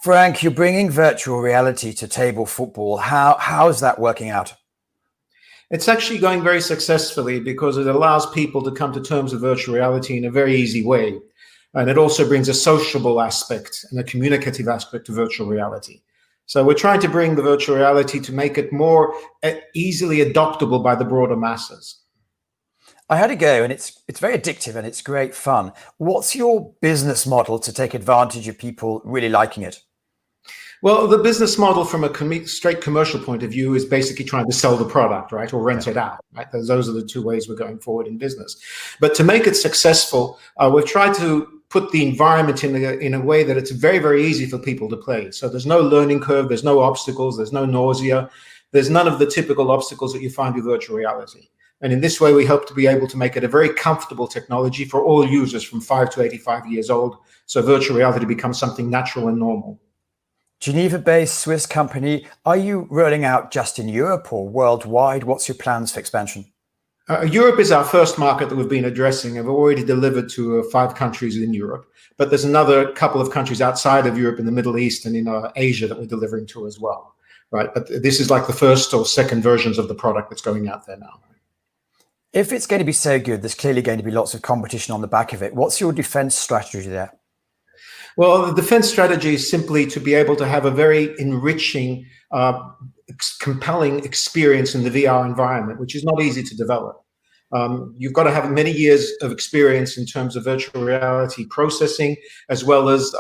Frank, you're bringing virtual reality to table football. How is that working out? It's actually going very successfully because it allows people to come to terms with virtual reality in a very easy way. And it also brings a sociable aspect and a communicative aspect to virtual reality. So we're trying to bring the virtual reality to make it more easily adoptable by the broader masses. I had a go and it's very addictive and it's great fun. What's your business model to take advantage of people really liking it? Well, the business model from a straight commercial point of view is basically trying to sell the product, right? Or rent it out, right? Those are the two ways we're going forward in business. But to make it successful, we've tried to put the environment in a way that it's very, very easy for people to play. So there's no learning curve, there's no obstacles, there's no nausea. There's none of the typical obstacles that you find with virtual reality. And in this way, we hope to be able to make it a very comfortable technology for all users from 5 to 85 years old. So virtual reality becomes something natural and normal. Geneva-based Swiss company, are you rolling out just in Europe or worldwide? What's your plans for expansion? Europe is our first market that we've been addressing, and we've already delivered to 5 countries in Europe. But there's another couple of countries outside of Europe in the Middle East and in Asia that we're delivering to as well, right? But this is like the first or second versions of the product that's going out there now. If it's going to be so good, there's clearly going to be lots of competition on the back of it. What's your defense strategy there? Well, the defense strategy is simply to be able to have a very enriching, compelling experience in the VR environment, which is not easy to develop. You've got to have many years of experience in terms of virtual reality processing, as well as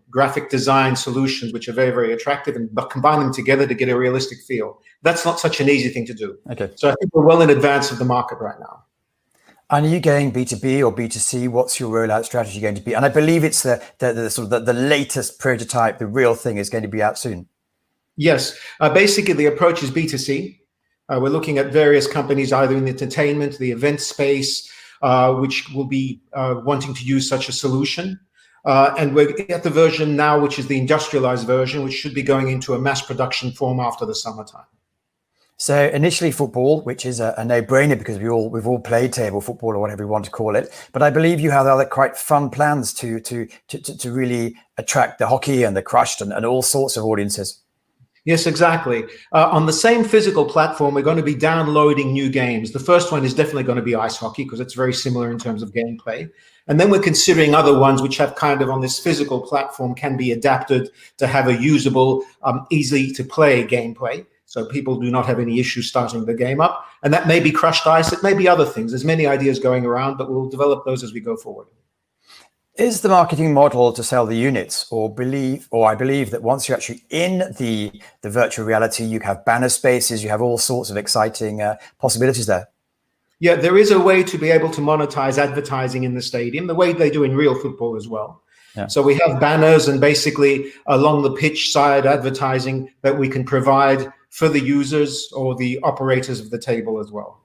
graphic design solutions, which are very, very attractive, and combine them together to get a realistic feel. That's not such an easy thing to do. Okay. So I think we're well in advance of the market right now. And are you going B2B or B2C? What's your rollout strategy going to be? And I believe it's the latest prototype, the real thing, is going to be out soon. Yes, basically the approach is B2C. We're looking at various companies, either in the entertainment, the event space, which will be wanting to use such a solution. And we're at the version now, which is the industrialized version, which should be going into a mass production form after the summertime. So initially football, which is a no-brainer because we've all played table football or whatever you want to call it. But I believe you have other quite fun plans to really attract the hockey and the crushed and all sorts of audiences. Yes, exactly. On the same physical platform, we're going to be downloading new games. The first one is definitely going to be ice hockey because it's very similar in terms of gameplay. And then we're considering other ones which have kind of on this physical platform can be adapted to have a usable, easy to play gameplay. So people do not have any issues starting the game up. And that may be crushed ice. It may be other things. There's many ideas going around, but we'll develop those as we go forward. Is the marketing model to sell the units, or I believe that once you're actually in the virtual reality, you have banner spaces, you have all sorts of exciting possibilities there? Yeah, there is a way to be able to monetize advertising in the stadium, the way they do in real football as well. Yeah. So we have banners and basically along the pitch side advertising that we can provide for the users or the operators of the table as well.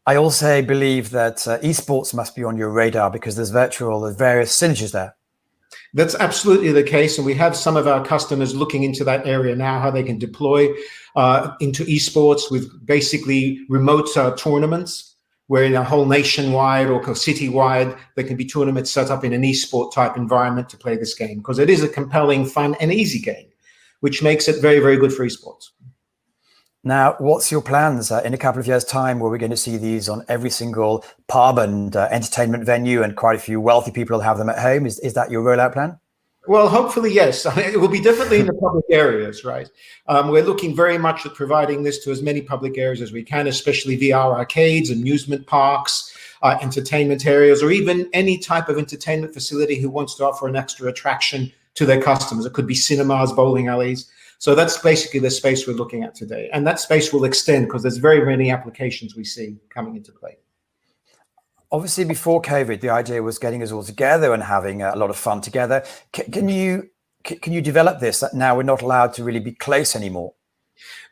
I also believe that eSports must be on your radar because there's various synergies there. That's absolutely the case. And we have some of our customers looking into that area now, how they can deploy into eSports with basically remote tournaments, where in a whole nationwide or citywide, there can be tournaments set up in an eSport type environment to play this game, because it is a compelling, fun and easy game, which makes it very, very good for eSports. Now, what's your plans in a couple of years' time? Where we're going to see these on every single pub and entertainment venue, and quite a few wealthy people will have them at home. Is that your rollout plan? Well, hopefully, yes. I mean, it will be definitely in the public areas, right? We're looking very much at providing this to as many public areas as we can, especially VR arcades, amusement parks, entertainment areas, or even any type of entertainment facility who wants to offer an extra attraction to their customers. It could be cinemas, bowling alleys. So that's basically the space we're looking at today. And that space will extend because there's very many applications we see coming into play. Obviously, before COVID, the idea was getting us all together and having a lot of fun together. Can you develop this that now we're not allowed to really be close anymore?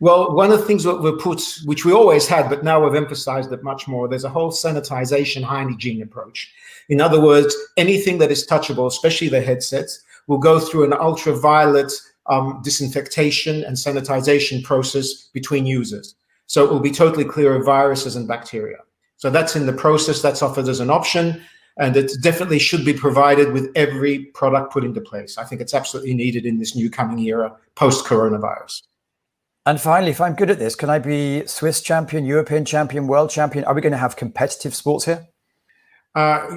Well, one of the things that we put, which we always had, but now we've emphasized it much more, there's a whole sanitization hygiene approach. In other words, anything that is touchable, especially the headsets, will go through an ultraviolet disinfectation and sanitization process between users. So it will be totally clear of viruses and bacteria. So that's in the process, that's offered as an option. and it definitely should be provided with every product put into place. I think it's absolutely needed in this new coming era post-coronavirus. And finally, if I'm good at this, can I be Swiss champion, European champion, world champion? Are we going to have competitive sports here?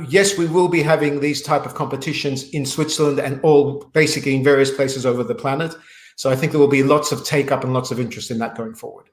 Yes, we will be having these type of competitions in Switzerland and all basically in various places over the planet. So I think there will be lots of take up and lots of interest in that going forward.